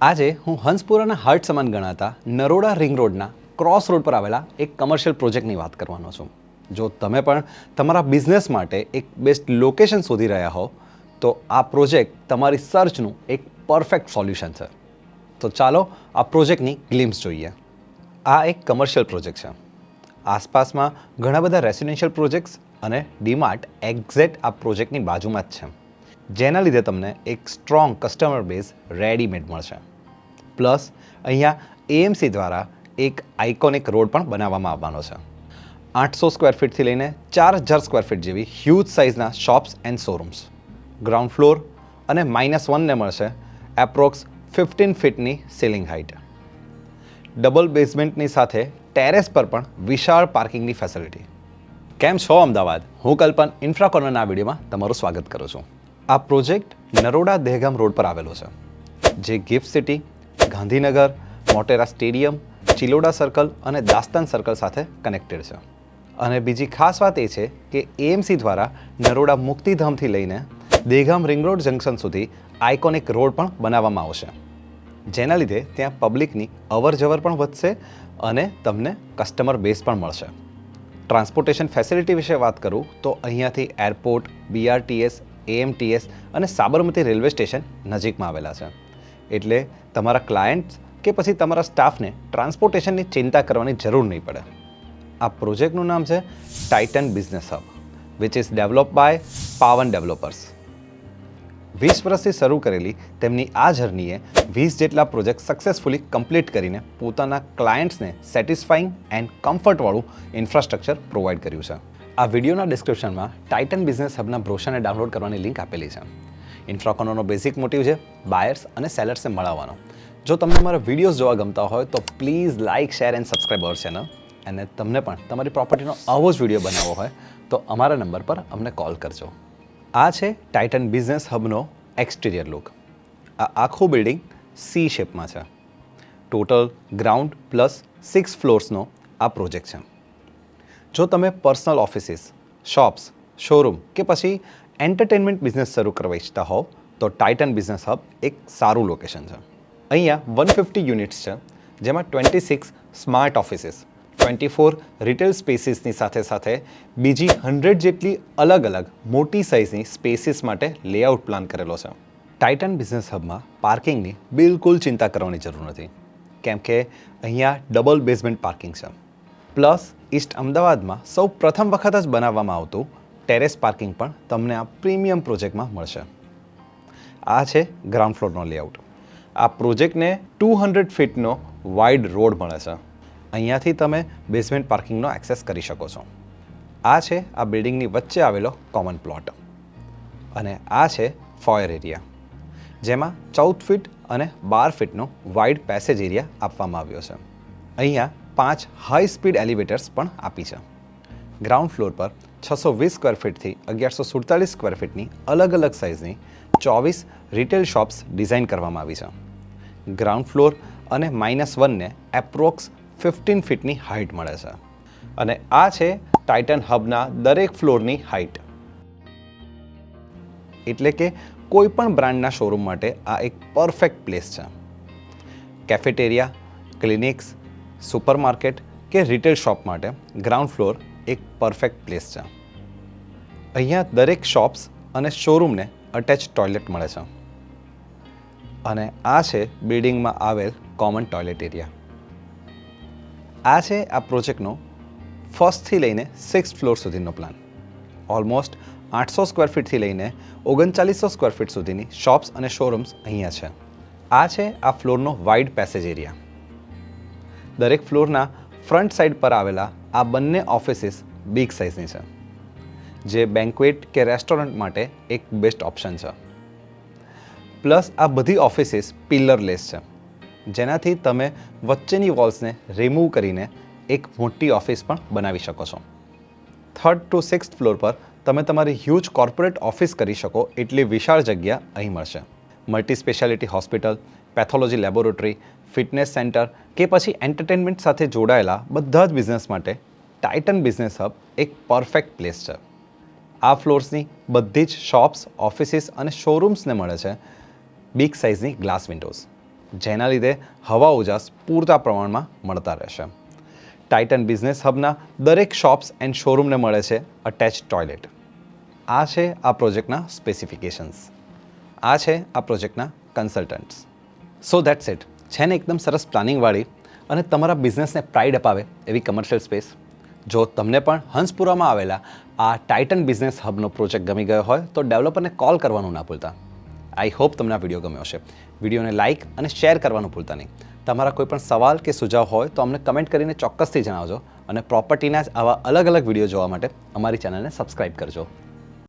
આજે હું હંસપુરાના હાર્ટ સમાન ગણાતા નરોડા રિંગ રોડના ક્રોસ રોડ પર આવેલા એક કમર્શિયલ પ્રોજેક્ટની વાત કરવાનો છું. જો તમે પણ તમારા બિઝનેસ માટે એક બેસ્ટ લોકેશન શોધી રહ્યા હો તો આ પ્રોજેક્ટ તમારી સર્ચનું એક પરફેક્ટ સોલ્યુશન છે. તો ચાલો આ પ્રોજેક્ટની ગ્લિમ્સ જોઈએ. આ એક કમર્શિયલ પ્રોજેક્ટ છે. આસપાસમાં ઘણા બધા રેસિડેન્શિયલ પ્રોજેક્ટ્સ અને ડીમાર્ટ એક્ઝેક્ટ આ પ્રોજેક્ટની બાજુમાં જ છે, જેના લીધે તમને એક સ્ટ્રોંગ કસ્ટમર બેઝ રેડીમેડ મળશે. પ્લસ અહીંયા એએમસી દ્વારા એક આઇકોનિક રોડ પણ બનાવવામાં આવવાનો છે. 800 સ્ક્વેર ફીટથી લઈને 4000 સ્ક્વેર ફીટ જેવી હ્યુજ સાઇઝના shops and showrooms. Ground floor અને -1ને મળશે એપ્રોક્સ 15 ફીટની સીલિંગ હાઇટ. ડબલ બેઝમેન્ટની સાથે ટેરેસ પર પણ વિશાળ પાર્કિંગની ફેસિલિટી. કેમ છો અમદાવાદ? હું કલ્પન ઇન્ફ્રા કોર્નરના વિડીયોમાં તમારું સ્વાગત કરું છું. આ પ્રોજેક્ટ નરોડા દહેગામ રોડ પર આવેલો છે, જે gift city, Gandhinagar, Motera stadium, Chiloda circle અને દાસ્તાન સર્કલ સાથે કનેક્ટેડ છે. અને બીજી ખાસ વાત એ છે કે એએમસી દ્વારા નરોડા મુક્તિધામથી લઈને દહેગામ રિંગ રોડ જંકશન સુધી આઇકોનિક રોડ પણ બનાવવામાં આવશે, જેના લીધે ત્યાં પબ્લિકની અવરજવર પણ વધશે અને તમને કસ્ટમર બેઝ પણ મળશે. ટ્રાન્સપોર્ટેશન ફેસિલિટી વિશે વાત કરું તો અહીંયાથી એરપોર્ટ, બીઆરટીએસ, એએમટીએસ અને સાબરમતી રેલવે સ્ટેશન નજીકમાં આવેલા છે. એટલે તમારા ક્લાયન્ટ્સ કે પછી તમારા સ્ટાફને ટ્રાન્સપોર્ટેશનની ચિંતા કરવાની જરૂર નહીં પડે. આ પ્રોજેક્ટનું નામ છે Titan business hub, which is develop by Pavan developers. 20 વર્ષથી શરૂ કરેલી તેમની આ જર્નીએ 20 જેટલા પ્રોજેક્ટ સક્સેસફુલી કમ્પ્લીટ કરીને પોતાના ક્લાયન્ટ્સને સેટિસ્ફાઈંગ એન્ડ કમ્ફર્ટવાળું ઇન્ફ્રાસ્ટ્રક્ચર પ્રોવાઈડ કર્યું છે. આ વિડીયોના ડિસ્ક્રિપ્શનમાં ટાઇટન બિઝનેસ હબના બ્રોશરને ડાઉનલોડ કરવાની લિંક આપેલી છે. ઇન્ફ્રાકોનોનો બેઝિક મોટિવ છે બાયર્સ અને સેલર્સને મળવાનો. જો તમને મારા વિડીયોઝ જોવા ગમતા હોય તો please like, share and subscribe our channel. અને તમને પણ તમારી પ્રોપર્ટીનો આવો જ વિડીયો બનાવવો હોય તો અમારા નંબર પર અમને કોલ કરજો. આ છે ટાઇટન બિઝનેસ હબનો એક્સટિરિયર લુક. આ આખું બિલ્ડિંગ સી શેપમાં છે. ટોટલ ગ્રાઉન્ડ પ્લસ 6 ફ્લોર્સનો આ પ્રોજેક્ટ છે. જો તમે પર્સનલ ઓફિસીસ, શોપ્સ, શોરૂમ કે પછી એન્ટરટેનમેન્ટ બિઝનેસ શરૂ કરવા ઈચ્છતા હોવ તો ટાઇટન બિઝનેસ હબ એક સારું લોકેશન છે. અહીંયા 150 યુનિટ્સ છે, જેમાં 26 સ્માર્ટ ઓફિસીસ, 24 રિટેલ સ્પેસીસની સાથે સાથે બીજી 100 જેટલી અલગ અલગ મોટી સાઇઝની સ્પેસીસ માટે લેઆઉટ પ્લાન કરેલો છે. ટાઇટન બિઝનેસ હબમાં પાર્કિંગની બિલકુલ ચિંતા કરવાની જરૂર નથી, કેમ કે અહીંયા ડબલ બેઝમેન્ટ પાર્કિંગ છે. પ્લસ ઈસ્ટ અમદાવાદમાં સૌ પ્રથમ વખત જ બનાવવામાં આવતું ટેરેસ પાર્કિંગ પણ તમને આ પ્રીમિયમ પ્રોજેક્ટમાં મળશે. આ છે ગ્રાઉન્ડ ફ્લોરનો લેઆઉટ. આ પ્રોજેક્ટને 200 ફીટનો વાઇડ રોડ મળે છે. અહીંયાથી તમે બેઝમેન્ટ પાર્કિંગનો એક્સેસ કરી શકો છો. આ છે આ બિલ્ડિંગની વચ્ચે આવેલો કોમન પ્લોટ. અને આ છે ફોયર એરિયા, જેમાં 14 ફીટ અને 12 ફીટનો વાઇડ પેસેજ એરિયા આપવામાં આવ્યો છે. અહીંયા 5 હાઈ સ્પીડ એલિવેટર્સ પણ આપી છે. ગ્રાઉન્ડ ફ્લોર પર 620 સ્ક્વેર ફીટથી 1147 સ્ક્વેર ફીટની અલગ અલગ સાઇઝની 24 રિટેલ શોપ્સ ડિઝાઇન કરવામાં આવી છે. ગ્રાઉન્ડ ફ્લોર અને -1ને એપ્રોક્સ 15 ફીટની હાઇટ મળે છે. અને આ છે ટાઇટન હબના દરેક ફ્લોરની હાઇટ. એટલે કે કોઈ પણ બ્રાન્ડના શોરૂમ માટે આ એક પરફેક્ટ પ્લેસ છે. કેફેટેરિયા, ક્લિનિક્સ, સુપરમાર્કેટ કે રિટેલ શોપ માટે ગ્રાઉન્ડ ફ્લોર એક પરફેક્ટ પ્લેસ છે. અહીંયા દરેક શોપ્સ અને શોરૂમને અટેચ ટોયલેટ મળે છે. અને આ છે બિલ્ડિંગમાં આવેલ કોમન ટોયલેટ એરિયા. આ છે આ પ્રોજેક્ટનો ફર્સ્ટથી લઈને 6th ફ્લોર સુધીનો પ્લાન. ઓલમોસ્ટ 800 સ્ક્વેર ફીટથી લઈને 3900 સ્ક્વેર ફીટ સુધીની શોપ્સ અને શોરૂમ્સ અહીંયા છે. આ છે આ ફ્લોરનો વાઇડ પેસેજ એરિયા. દરેક ફ્લોરના ફ્રન્ટ સાઇડ પર આવેલા આ બંને ઓફિસીસ બિગ સાઇઝની છે, જે બેન્ક્વેટ કે રેસ્ટોરન્ટ માટે એક બેસ્ટ ઓપ્શન છે. પ્લસ આ બધી ઓફિસીસ પિલરલેસ છે, જેનાથી તમે વચ્ચેની વોલ્સને રિમૂવ કરીને એક મોટી ઓફિસ પણ બનાવી શકો છો. 3rd to 6th ફ્લોર પર તમે તમારી હ્યુજ કોર્પોરેટ ઓફિસ કરી શકો એટલી વિશાળ જગ્યા અહીં મળશે. Multi speciality hospital, pathology laboratory, fitness centre કે પછી એન્ટરટેનમેન્ટ સાથે જોડાયેલા બધા જ બિઝનેસ માટે ટાઇટન બિઝનેસ હબ એક પરફેક્ટ પ્લેસ છે. આ ફ્લોર્સની બધી જ શોપ્સ, ઓફિસીસ અને શોરૂમ્સને મળે છે બિગ સાઇઝની ગ્લાસ વિન્ડોઝ. જેના લીધે હવા ઉજાસ પૂરતા પ્રમાણમાં મળતા રહેશે. ટાઇટન બિઝનેસ હબના દરેક શોપ્સ એન્ડ શોરૂમને મળે છે અટેચ ટોયલેટ. આ છે આ પ્રોજેક્ટના સ્પેસિફિકેશન્સ. આ છે આ પ્રોજેક્ટના કન્સલ્ટન્ટ્સ. So that's it. છે ને એકદમ સરસ પ્લાનિંગવાળી અને તમારા બિઝનેસને પ્રાઇડ અપાવે એવી કમર્શિયલ સ્પેસ. જો તમને પણ હંસપુરામાં આવેલા આ ટાઇટન બિઝનેસ હબનો પ્રોજેક્ટ ગમી ગયો હોય તો ડેવલપરને કોલ કરવાનું ના ભૂલતા. આઈ હોપ તમને આ વિડીયો ગમ્યો હશે. વિડીયોને લાઇક અને શેર કરવાનું ભૂલતા નહીં. તમારા કોઈ પણ સવાલ કે સુઝાવ હોય તો અમને કમેન્ટ કરીને ચોક્કસથી જણાવજો અને પ્રોપર્ટીના જ આવા અલગ અલગ વિડીયો જોવા માટે અમારી ચેનલને સબસ્ક્રાઇબ કરજો.